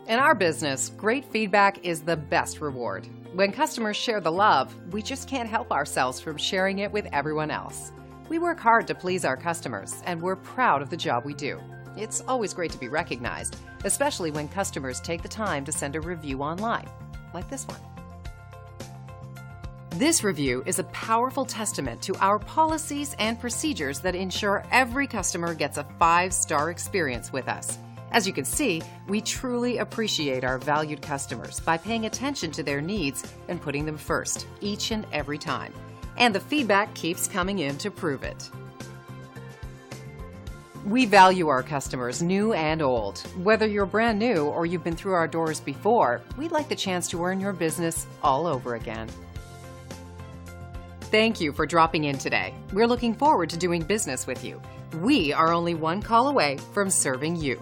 In our business, great feedback is the best reward. When customers share the love, we just can't help ourselves from sharing it with everyone else. We work hard to please our customers, and we're proud of the job we do. It's always great to be recognized, especially when customers take the time to send a review online, like this one. This review is a powerful testament to our policies and procedures that ensure every customer gets a 5-star experience with us. As you can see, we truly appreciate our valued customers by paying attention to their needs and putting them first each and every time. And the feedback keeps coming in to prove it. We value our customers, new and old. Whether you're brand new or you've been through our doors before, we'd like the chance to earn your business all over again. Thank you for dropping in today. We're looking forward to doing business with you. We are only one call away from serving you.